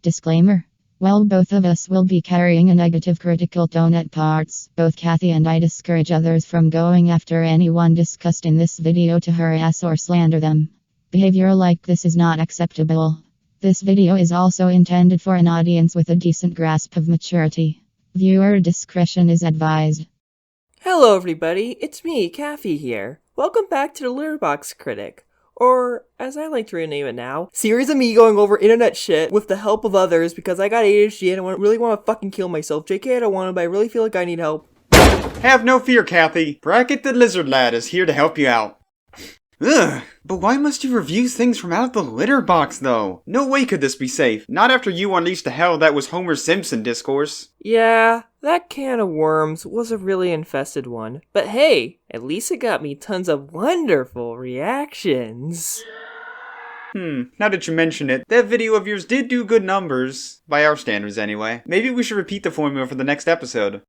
Disclaimer. While both of us will be carrying a negative critical tone at parts, both Kathy and I discourage others from going after anyone discussed in this video to harass or slander them. Behavior like this is not acceptable. This video is also intended for an audience with a decent grasp of maturity. Viewer discretion is advised. Hello everybody, it's me, Kathy here. Welcome back to the Litterbox Critic, or as I like to rename it now, series of me going over internet shit with the help of others because I got ADHD and I really want to fucking kill myself. JK, I don't want to, but I really feel like I need help. Have no fear, Kathy. Bracket the Lizard Lad is here to help you out. Ugh, but why must you review things from out of the litter box, though? No way could this be safe. Not after you unleashed the hell that was Homer Simpson discourse. Yeah, that can of worms was a really infested one. But hey, at least it got me tons of wonderful reactions. Now that you mention it, that video of yours did do good numbers. By our standards, anyway. Maybe we should repeat the formula for the next episode.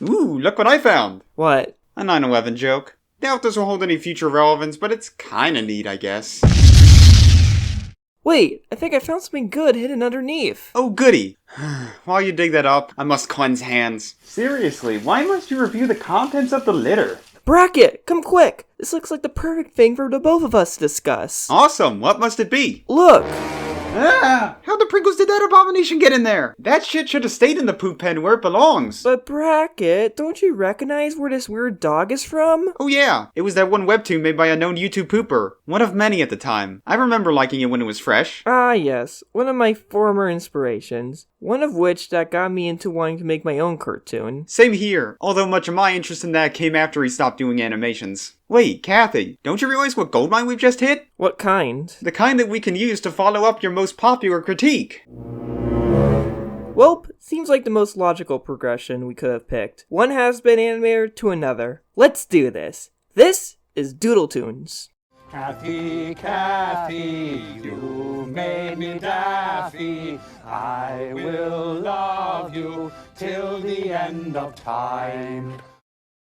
Ooh, look what I found! What? A 9/11 joke. Doubt this will hold any future relevance, but it's kinda neat, I guess. Wait, I think I found something good hidden underneath. Oh, goody! While you dig that up, I must cleanse hands. Seriously, why must you review the contents of the litter? Bracket, come quick! This looks like the perfect thing for the both of us to discuss. Awesome, what must it be? Look! Ah! How the Pringles did that abomination get in there? That shit should have stayed in the poop pen where it belongs. But Bracket, don't you recognize where this weird dog is from? Oh yeah, it was that one webtoon made by a known YouTube pooper. One of many at the time. I remember liking it when it was fresh. Ah yes, one of my former inspirations. One of which that got me into wanting to make my own cartoon. Same here, although much of my interest in that came after he stopped doing animations. Wait, Kathy, don't you realize what goldmine we've just hit? What kind? The kind that we can use to follow up your most popular critique. Welp, seems like the most logical progression we could have picked. One has been animated to another. Let's do this. This is Doodle Tunes. Kathy, Kathy, you made me daffy. I will love you till the end of time.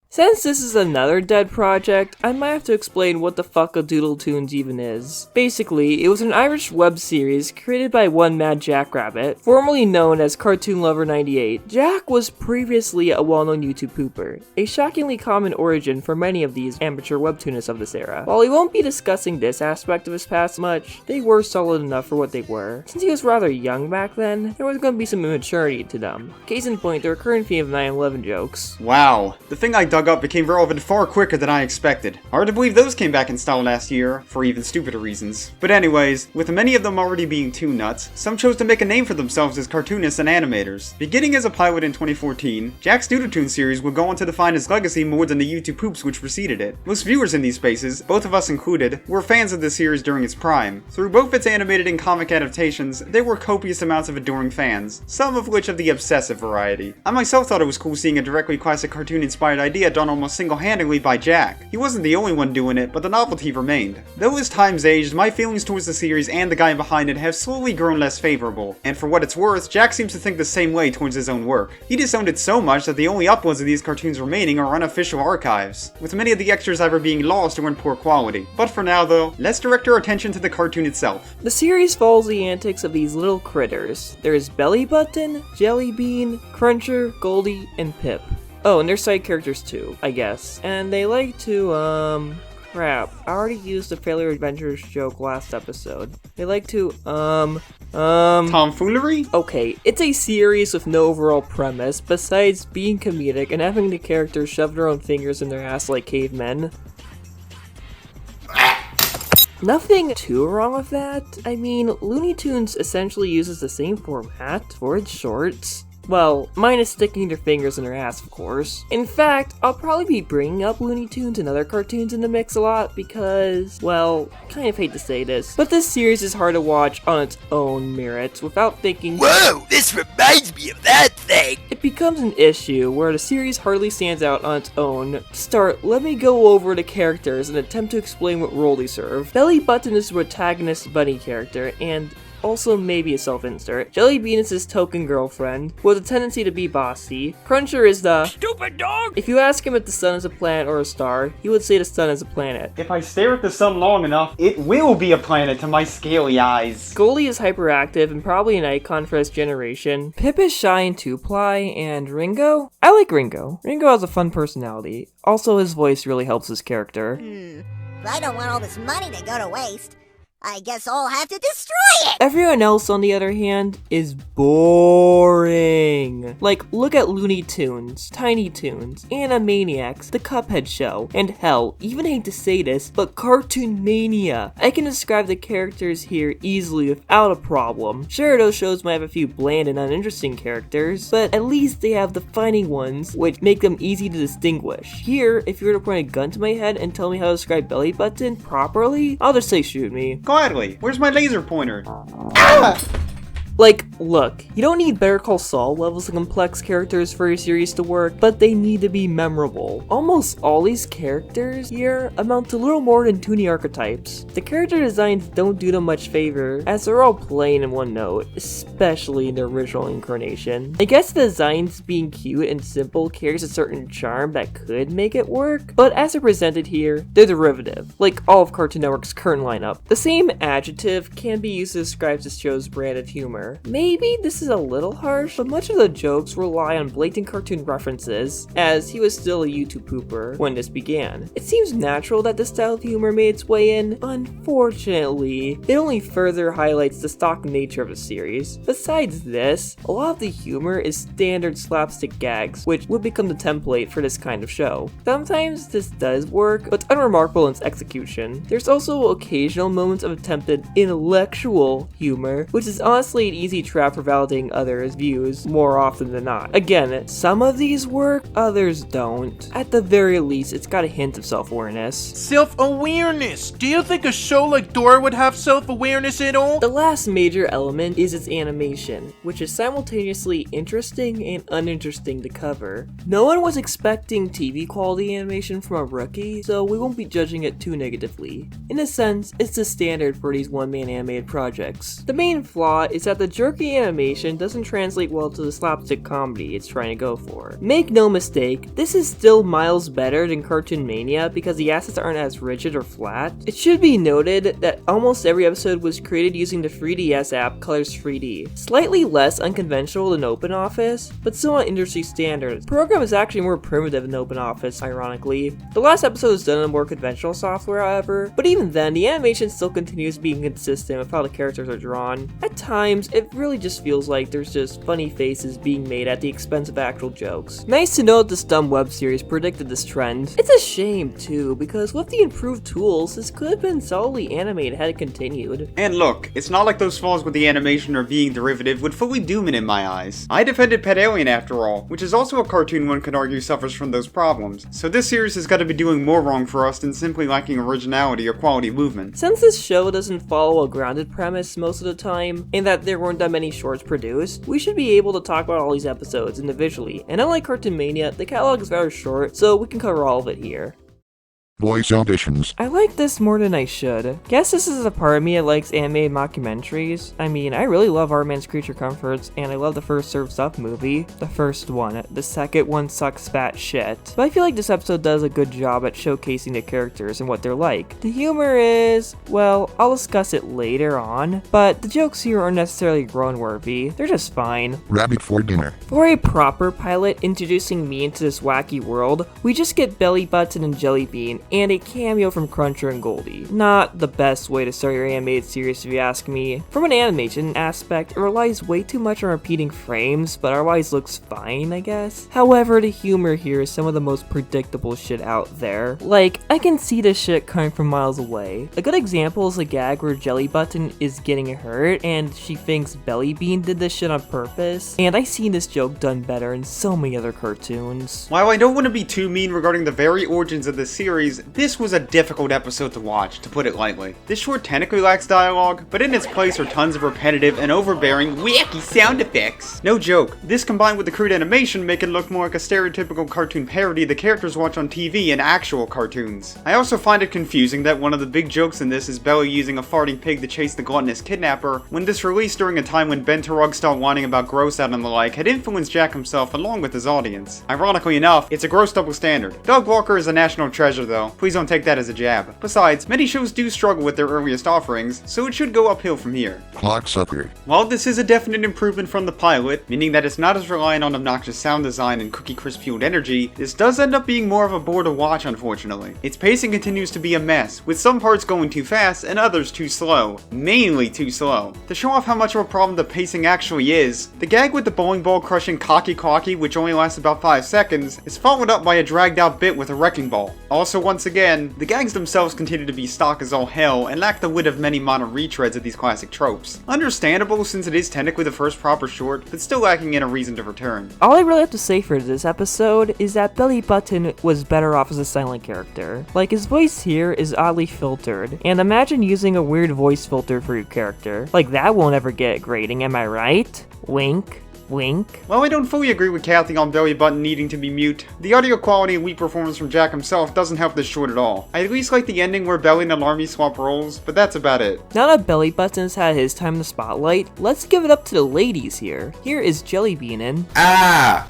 Since this is another dead project, I might have to explain what the fuck a Doodle Tunes even is. Basically, it was an Irish web series created by one Mad Jackrabbit, formerly known as Cartoon Lover 98. Jack was previously a well-known YouTube pooper, a shockingly common origin for many of these amateur webtoonists of this era. While we won't be discussing this aspect of his past much, they were solid enough for what they were. Since he was rather young back then, there was going to be some immaturity to them. Case in point, the recurring theme of 9/11 jokes. Wow, the thing I dug up became relevant far quicker than I expected. Hard to believe those came back in style last year, for even stupider reasons. But anyways, with many of them already being too nuts, some chose to make a name for themselves as cartoonists and animators. Beginning as a pilot in 2014, Jack's Doodletoons series would go on to define his legacy more than the YouTube poops which preceded it. Most viewers in these spaces, both of us included, were fans of this series during its prime. Through both its animated and comic adaptations, there were copious amounts of adoring fans, some of which of the obsessive variety. I myself thought it was cool seeing a directly classic cartoon-inspired idea done almost single-handedly by Jack. He wasn't the only one doing it, but the novelty remained. Though as time's aged, my feelings towards the series and the guy behind it have slowly grown less favorable. And for what it's worth, Jack seems to think the same way towards his own work. He disowned it so much that the only uploads of these cartoons remaining are unofficial archives, with many of the extras either being lost or in poor quality. But for now though, let's direct our attention to the cartoon itself. The series follows the antics of these little critters. There's Belly Button, Jelly Bean, Cruncher, Goldie, and Pip. Oh, and they're side characters too, I guess. And they like to, crap. I already used the Failure Adventures joke last episode. They like to, Tomfoolery? Okay, it's a series with no overall premise, besides being comedic and having the characters shove their own fingers in their ass like cavemen. Nothing too wrong with that. I mean, Looney Tunes essentially uses the same format for its shorts. Well, minus sticking their fingers in their ass, of course. In fact, I'll probably be bringing up Looney Tunes and other cartoons in the mix a lot because, well, kind of hate to say this, but this series is hard to watch on its own merits without thinking, whoa, this reminds me of that thing! It becomes an issue where the series hardly stands out on its own. To start, let me go over the characters and attempt to explain what role they serve. Belly Button is the protagonist's bunny character, and also maybe a self-insert. Jellybean is his token girlfriend, with a tendency to be bossy. Cruncher is the stupid dog! If you ask him if the sun is a planet or a star, he would say the sun is a planet. If I stare at the sun long enough, it will be a planet to my scaly eyes. Goldie is hyperactive and probably an icon for his generation. Pip is shy and two-ply, and Ringo? I like Ringo. Ringo has a fun personality. Also, his voice really helps his character. If I don't want all this money to go to waste, I guess I'll have to destroy it! Everyone else, on the other hand, is boring. Like, look at Looney Tunes, Tiny Toons, Animaniacs, The Cuphead Show, and hell, even hate to say this, but Cartoon Mania. I can describe the characters here easily without a problem. Sure, those shows might have a few bland and uninteresting characters, but at least they have defining ones, which make them easy to distinguish. Here, if you were to point a gun to my head and tell me how to describe Belly Button properly, I'll just say shoot me. Gladly. Where's my laser pointer? Like, look, you don't need Better Call Saul levels of complex characters for your series to work, but they need to be memorable. Almost all these characters here amount to little more than toony archetypes. The character designs don't do them much favor, as they're all plain and one note, especially in their original incarnation. I guess the designs being cute and simple carries a certain charm that could make it work, but as they're presented here, they're derivative, like all of Cartoon Network's current lineup. The same adjective can be used to describe this show's brand of humor. Maybe this is a little harsh, but much of the jokes rely on blatant cartoon references, as he was still a YouTube pooper when this began. It seems natural that this style of humor made its way in. Unfortunately, it only further highlights the stock nature of the series. Besides this, a lot of the humor is standard slapstick gags, which would become the template for this kind of show. Sometimes this does work, but it's unremarkable in its execution. There's also occasional moments of attempted intellectual humor, which is honestly an easy trap for validating others' views more often than not. Again, some of these work, others don't. At the very least, it's got a hint of self-awareness. Self-awareness! Do you think a show like Dora would have self-awareness at all? The last major element is its animation, which is simultaneously interesting and uninteresting to cover. No one was expecting TV quality animation from a rookie, so we won't be judging it too negatively. In a sense, it's the standard for these one-man animated projects. The main flaw is that the jerky animation doesn't translate well to the slapstick comedy it's trying to go for. Make no mistake, this is still miles better than Cartoon Mania because the assets aren't as rigid or flat. It should be noted that almost every episode was created using the 3DS app Colors 3D. Slightly less unconventional than OpenOffice, but still on industry standards. The program is actually more primitive than OpenOffice, ironically. The last episode is done on more conventional software, however, but even then, the animation still continues being consistent with how the characters are drawn. At times, it really just feels like there's just funny faces being made at the expense of actual jokes. Nice to know that this dumb web series predicted this trend. It's a shame too, because with the improved tools, this could have been solidly animated had it continued. And look, it's not like those flaws with the animation or being derivative would fully doom it in my eyes. I defended Pet Alien after all, which is also a cartoon one could argue suffers from those problems, so this series has got to be doing more wrong for us than simply lacking originality or quality movement. Since this show doesn't follow a grounded premise most of the time, and that there weren't that many shorts produced, we should be able to talk about all these episodes individually, and unlike Cartoon Mania, the catalog is very short, so we can cover all of it here. Voice auditions. I like this more than I should. Guess this is a part of me that likes animated mockumentaries. I mean, I really love Aardman's Creature Comforts, and I love the first Surf's Up movie. The first one. The second one sucks fat shit. But I feel like this episode does a good job at showcasing the characters and what they're like. The humor is, well, I'll discuss it later on, but the jokes here aren't necessarily groan-worthy. They're just fine. Rabbit for dinner. For a proper pilot introducing me into this wacky world, we just get Belly Button and Jellybean, and a cameo from Cruncher and Goldie. Not the best way to start your animated series if you ask me. From an animation aspect, it relies way too much on repeating frames, but otherwise looks fine, I guess. However, the humor here is some of the most predictable shit out there. Like, I can see this shit coming from miles away. A good example is a gag where Jelly Button is getting hurt, and she thinks Belly Bean did this shit on purpose, and I've seen this joke done better in so many other cartoons. While I don't want to be too mean regarding the very origins of this series, boys, this was a difficult episode to watch, to put it lightly. This short technically lacks dialogue, but in its place are tons of repetitive and overbearing wacky sound effects. No joke, this combined with the crude animation make it look more like a stereotypical cartoon parody the characters watch on TV in actual cartoons. I also find it confusing that one of the big jokes in this is Belly using a farting pig to chase the gluttonous kidnapper, when this released during a time when Ben Turug style whining about gross out and the like had influenced Jack himself along with his audience. Ironically enough, it's a gross double standard. Doug Walker is a national treasure though, please don't take that as a jab. Besides, many shows do struggle with their earliest offerings, so it should go uphill from here. Clocksucker. While this is a definite improvement from the pilot, meaning that it's not as reliant on obnoxious sound design and cookie crisp fueled energy, this does end up being more of a bore to watch unfortunately. Its pacing continues to be a mess, with some parts going too fast and others too slow. Mainly too slow. To show off how much of a problem the pacing actually is, the gag with the bowling ball crushing Cocky Cocky, which only lasts about 5 seconds, is followed up by a dragged out bit with a wrecking ball. Also once again, the gags themselves continue to be stock as all hell and lack the wit of many modern retreads of these classic tropes. Understandable since it is technically the first proper short, but still lacking in a reason to return. All I really have to say for this episode is that Belly Button was better off as a silent character. Like, his voice here is oddly filtered, and imagine using a weird voice filter for your character. Like, that won't ever get grading, am I right? Wink. Wink. While I don't fully agree with Kathy on Belly Button needing to be mute, the audio quality and weak performance from Jack himself doesn't help this short at all. I at least like the ending where Belly and Alarmy swap roles, but that's about it. Now that Belly Button's had his time in the spotlight, let's give it up to the ladies here. Here is Jellybean in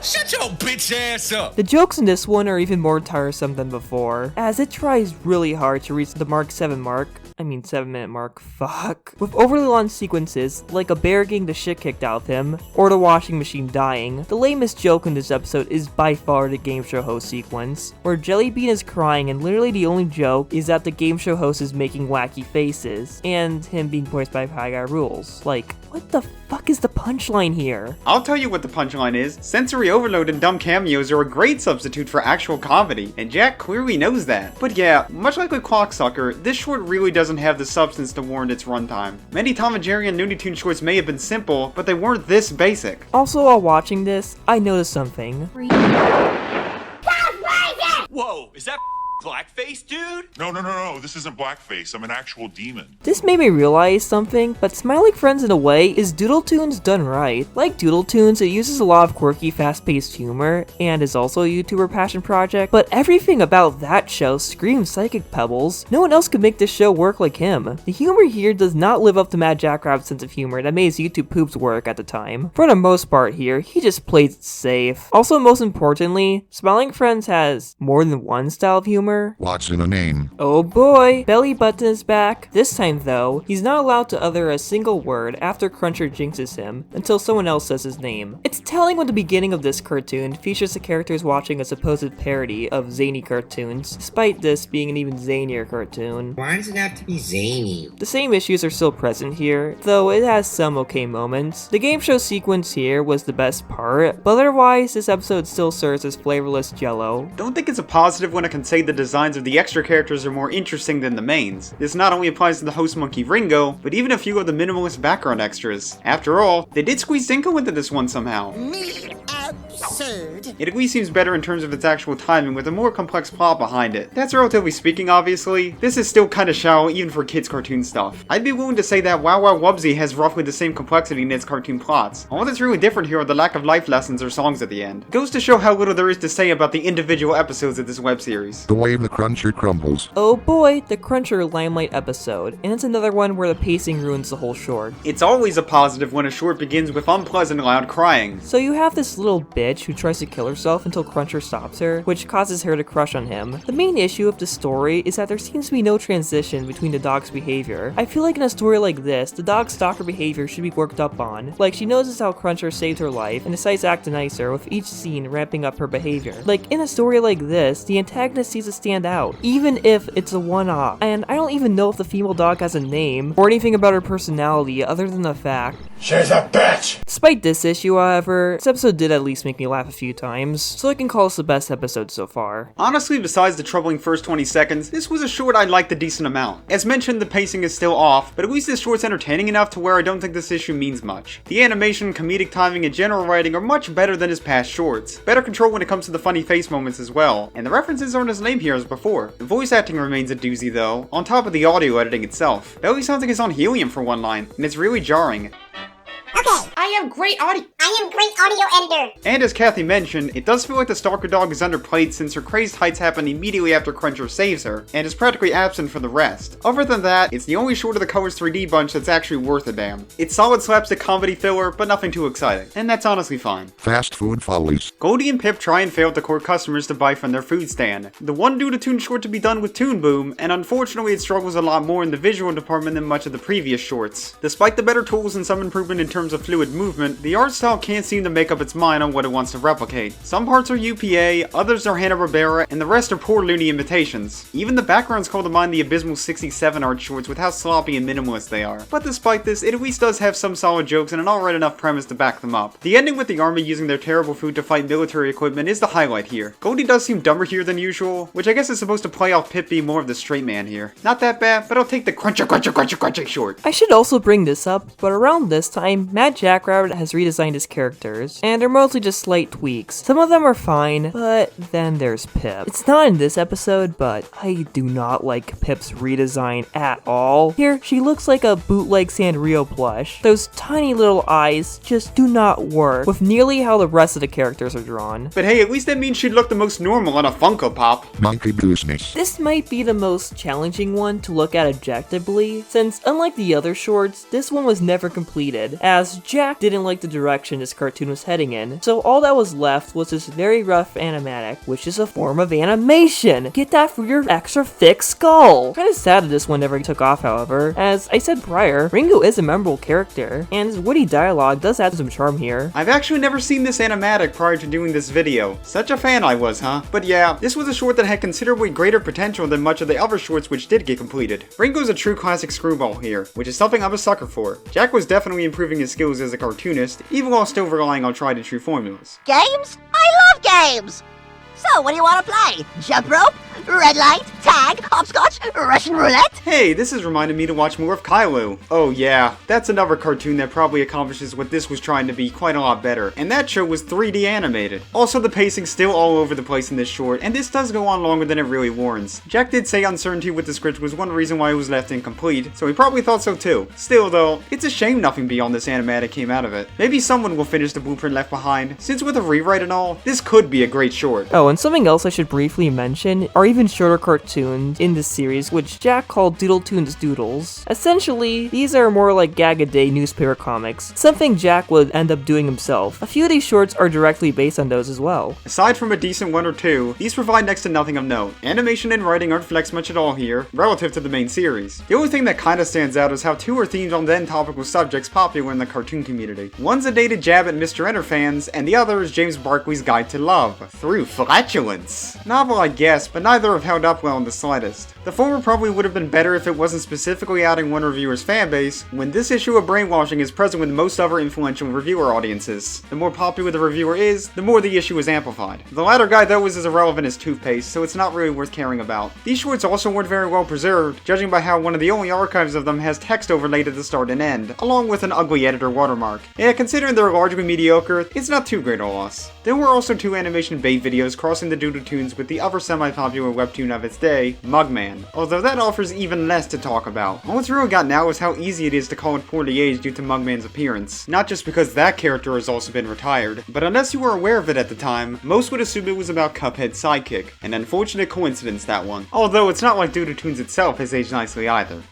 Shut your bitch ass up! The jokes in this one are even more tiresome than before, as it tries really hard to reach the 7-minute mark, fuck. With overly long sequences, like a bear getting the shit kicked out of him, or the washing machine dying. The lamest joke in this episode is by far the game show host sequence, where Jellybean is crying and literally the only joke is that the game show host is making wacky faces, and him being voiced by High Guy Rules. Like, what the fuck is the punchline here? I'll tell you what the punchline is. Sensory overload and dumb cameos are a great substitute for actual comedy, and Jack clearly knows that. But yeah, much like with Clocksucker, this short really doesn't have the substance to warrant its runtime. Many Tom and Jerry and Looney Tunes shorts may have been simple, but they weren't this basic. Also, while watching this, I noticed something. Whoa, is that blackface, dude? No, this isn't blackface. I'm an actual demon. This made me realize something, but Smiling Friends in a way is Doodletoons done right. Like Doodletoons, it uses a lot of quirky, fast-paced humor, and is also a YouTuber passion project, but everything about that show screams Psychic Pebbles. No one else could make this show work like him. The humor here does not live up to Mad Jackrabbit's sense of humor that made his YouTube poops work at the time. For the most part here, he just plays it safe. Also, most importantly, Smiling Friends has more than one style of humor. What's in a name? Oh boy, Belly Button is back. This time though, he's not allowed to utter a single word after Cruncher jinxes him until someone else says his name. It's telling when the beginning of this cartoon features the characters watching a supposed parody of zany cartoons, despite this being an even zanier cartoon. Why does it have to be zany? The same issues are still present here, though it has some okay moments. The game show sequence here was the best part, but otherwise this episode still serves as flavorless jello. Don't think it's a positive when I can say the designs of the extra characters are more interesting than the mains. This not only applies to the host monkey Ringo, but even a few of the minimalist background extras. After all, they did squeeze Zinko into this one somehow. Absurd. It at least seems better in terms of its actual timing with a more complex plot behind it. That's relatively speaking, obviously. This is still kinda shallow even for kids cartoon stuff. I'd be willing to say that Wow Wow Wubsy has roughly the same complexity in its cartoon plots. All that's really different here are the lack of life lessons or songs at the end. It goes to show how little there is to say about the individual episodes of this web series. The way the Cruncher crumbles. Oh boy, the Cruncher Limelight episode, and it's another one where the pacing ruins the whole short. It's always a positive when a short begins with unpleasant loud crying. So you have this little bitch who tries to kill herself until Cruncher stops her, which causes her to crush on him. The main issue of the story is that there seems to be no transition between the dog's behavior. I feel like in a story like this, the dog's stalker behavior should be worked up on. Like, she notices how Cruncher saved her life and decides to act nicer, with each scene ramping up her behavior. Like, in a story like this, the antagonist needs to stand out, even if it's a one-off. And I don't even know if the female dog has a name, or anything about her personality other than the fact She's a bitch! Despite this issue, however, this episode did at least make me laugh a few times, so I can call this the best episode so far. Honestly, besides the troubling first 20 seconds, this was a short I liked a decent amount. As mentioned, the pacing is still off, but at least this short's entertaining enough to where I don't think this issue means much. The animation, comedic timing, and general writing are much better than his past shorts. Better control when it comes to the funny face moments as well, and the references aren't as lame here as before. The voice acting remains a doozy though, on top of the audio editing itself. Belly sounds like it's on helium for one line, and it's really jarring. Okay. I am great audio. I am great audio editor. And as Kathy mentioned, it does feel like the Stalker Dog is underplayed since her crazed heights happen immediately after Cruncher saves her, and is practically absent for the rest. Other than that, it's the only short of the Colors 3D bunch that's actually worth a damn. It's solid slapstick comedy filler, but nothing too exciting, and that's honestly fine. Fast food follies. Goldie and Pip try and fail to court customers to buy from their food stand. The one Doodletoon short to be done with Toon Boom, and unfortunately it struggles a lot more in the visual department than much of the previous shorts. Despite the better tools and some improvement in terms of fluid movement, the art style can't seem to make up its mind on what it wants to replicate. Some parts are UPA, others are Hanna-Barbera, and the rest are poor loony imitations. Even the backgrounds call to mind the abysmal 67 art shorts with how sloppy and minimalist they are. But despite this, it at least does have some solid jokes and an alright enough premise to back them up. The ending with the army using their terrible food to fight military equipment is the highlight here. Goldie does seem dumber here than usual, which I guess is supposed to play off Pip being more of the straight man here. Not that bad, but I'll take the cruncher short. I should also bring this up, but around this time, Mad Jackrabbit has redesigned his characters, and they're mostly just slight tweaks. Some of them are fine, but then there's Pip. It's not in this episode, but I do not like Pip's redesign at all. Here, she looks like a bootleg Sanrio plush. Those tiny little eyes just do not work with nearly how the rest of the characters are drawn. But hey, at least that means she'd look the most normal on a Funko Pop. Monkey business. This might be the most challenging one to look at objectively, since unlike the other shorts, this one was never completed, as Jack didn't like the direction this cartoon was heading in, so all that was left was this very rough animatic, which is a form of animation. Get that for your extra thick skull! Kinda sad that this one never took off, however. As I said prior, Ringo is a memorable character, and his witty dialogue does add some charm here. I've actually never seen this animatic prior to doing this video. Such a fan I was, huh? But yeah, this was a short that had considerably greater potential than much of the other shorts which did get completed. Ringo's a true classic screwball here, which is something I'm a sucker for. Jack was definitely improving his skills as a cartoonist, even while still relying on tried and true formulas. Games? I love games! So, what do you want to play? Jump rope? Red light? Tag? Hopscotch? Russian roulette? Hey, this has reminded me to watch more of Kylo. Oh yeah, that's another cartoon that probably accomplishes what this was trying to be quite a lot better, and that show was 3D animated. Also, the pacing's still all over the place in this short, and this does go on longer than it really warrants. Jack did say uncertainty with the script was one reason why it was left incomplete, so he probably thought so too. Still though, it's a shame nothing beyond this animatic came out of it. Maybe someone will finish the blueprint left behind, since with a rewrite and all, this could be a great short. Oh, and something else I should briefly mention are even shorter cartoons in this series, which Jack called Doodletoons Doodles. Essentially, these are more like gag-a-day newspaper comics, something Jack would end up doing himself. A few of these shorts are directly based on those as well. Aside from a decent one or two, these provide next to nothing of note. Animation and writing aren't flexed much at all here, relative to the main series. The only thing that kinda stands out is how two are themed on then topical subjects popular in the cartoon community. One's a dated jab at Mr. Enter fans, and the other is James Barkley's Guide to Love, through flatulence. Novel, I guess, but neither have held up well in the slightest. The former probably would have been better if it wasn't specifically outing one reviewer's fanbase, when this issue of brainwashing is present with most other influential reviewer audiences. The more popular the reviewer is, the more the issue is amplified. The latter guy though is as irrelevant as toothpaste, so it's not really worth caring about. These shorts also weren't very well preserved, judging by how one of the only archives of them has text overlaid at the start and end, along with an ugly editor watermark. Yeah, considering they're largely mediocre, it's not too great a loss. There were also two animation bait videos crossing the Doodle Tunes with the other semi-popular webtoon of its day, Mugman, although that offers even less to talk about. All it's really got now is how easy it is to call it poorly aged due to Mugman's appearance. Not just because that character has also been retired, but unless you were aware of it at the time, most would assume it was about Cuphead's sidekick. An unfortunate coincidence, that one. Although it's not like Doodle Tunes itself has aged nicely either.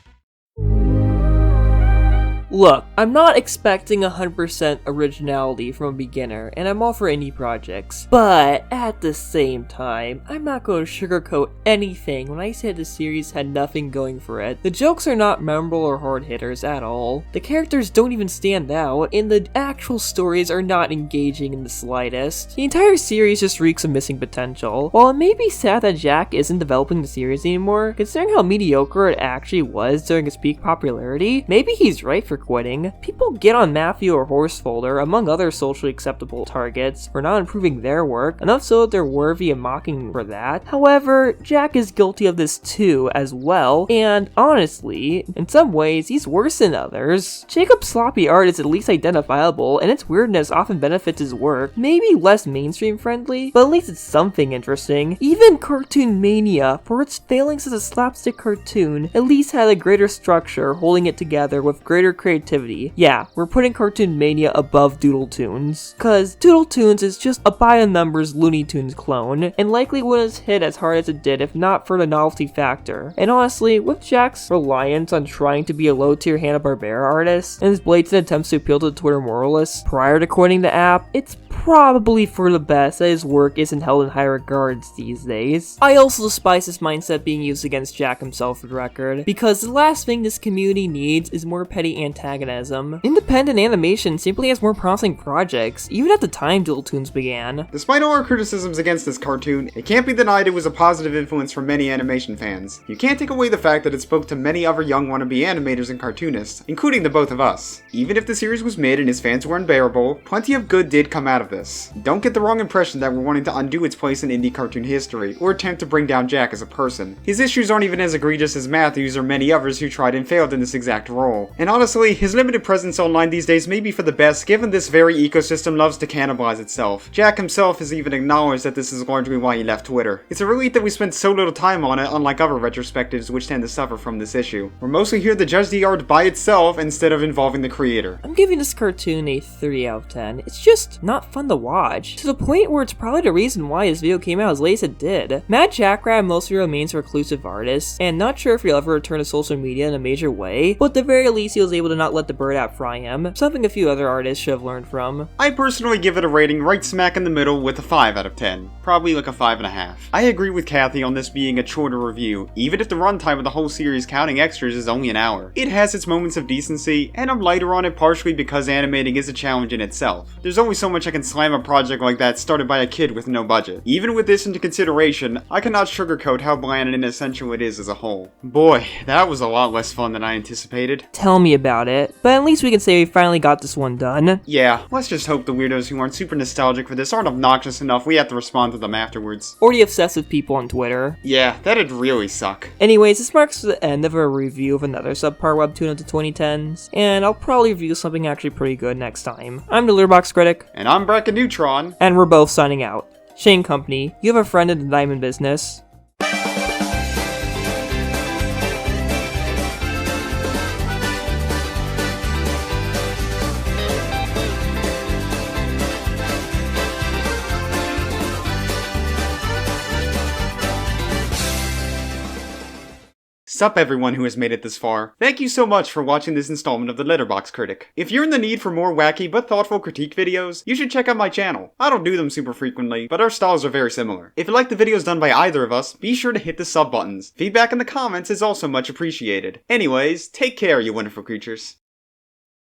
Look, I'm not expecting 100% originality from a beginner, and I'm all for indie projects. But at the same time, I'm not going to sugarcoat anything when I said the series had nothing going for it. The jokes are not memorable or hard hitters at all. The characters don't even stand out, and the actual stories are not engaging in the slightest. The entire series just reeks of missing potential. While it may be sad that Jack isn't developing the series anymore, considering how mediocre it actually was during its peak popularity, maybe he's right for quitting. People get on Matthew or Horsefolder, among other socially acceptable targets, for not improving their work, enough so that they're worthy of mocking for that. However, Jack is guilty of this too, as well, and honestly, in some ways, he's worse than others. Jacob's sloppy art is at least identifiable, and its weirdness often benefits his work. Maybe less mainstream friendly, but at least it's something interesting. Even Cartoon Mania, for its failings as a slapstick cartoon, at least had a greater structure holding it together with greater creativity. Yeah, we're putting Cartoon Mania above Doodle Tunes, cause Doodle Tunes is just a by the numbers Looney Tunes clone, and likely wouldn't have hit as hard as it did if not for the novelty factor. And honestly, with Jack's reliance on trying to be a low-tier Hanna-Barbera artist, and his blatant attempts to appeal to the Twitter moralists prior to quitting the app, it's probably for the best that his work isn't held in high regards these days. I also despise this mindset being used against Jack himself for the record, because the last thing this community needs is more petty antagonism. Independent animation simply has more promising projects, even at the time Doodletoons began. Despite all our criticisms against this cartoon, it can't be denied it was a positive influence for many animation fans. You can't take away the fact that it spoke to many other young wannabe animators and cartoonists, including the both of us. Even if the series was mid and its fans were unbearable, plenty of good did come out of this. Don't get the wrong impression that we're wanting to undo its place in indie cartoon history, or attempt to bring down Jack as a person. His issues aren't even as egregious as Matthew's or many others who tried and failed in this exact role. And honestly, his limited presence online these days may be for the best, given this very ecosystem loves to cannibalize itself. Jack himself has even acknowledged that this is largely why he left Twitter. It's a relief that we spent so little time on it, unlike other retrospectives which tend to suffer from this issue. We're mostly here to judge the art by itself instead of involving the creator. I'm giving this cartoon a 3 out of 10. It's just not fun to watch, to the point where it's probably the reason why this video came out as late as it did. Mad Jackrabbit mostly remains a reclusive artist, and not sure if he'll ever return to social media in a major way, but at the very least he was able to not let the bird out fry him, something a few other artists should have learned from. I personally give it a rating right smack in the middle with a 5 out of 10. Probably like a 5.5. I agree with Kathy on this being a shorter review, even if the runtime of the whole series counting extras is only an hour. It has its moments of decency, and I'm lighter on it partially because animating is a challenge in itself. There's only so much I can slam a project like that started by a kid with no budget. Even with this into consideration, I cannot sugarcoat how bland and inessential it is as a whole. Boy, that was a lot less fun than I anticipated. Tell me about it, but at least we can say we finally got this one done. Yeah, let's just hope the weirdos who aren't super nostalgic for this aren't obnoxious enough we have to respond to them afterwards. Or the obsessive people on Twitter. Yeah, that'd really suck. Anyways, this marks the end of a review of another subpar webtoon of the 2010s, and I'll probably review something actually pretty good next time. I'm the Litterbox Critic. And I'm BracketNeutron. And we're both signing out. Shane Company, you have a friend in the diamond business. Sup everyone who has made it this far. Thank you so much for watching this installment of the Litterbox Critic. If you're in the need for more wacky but thoughtful critique videos, you should check out my channel. I don't do them super frequently, but our styles are very similar. If you like the videos done by either of us, be sure to hit the sub buttons. Feedback in the comments is also much appreciated. Anyways, take care you wonderful creatures.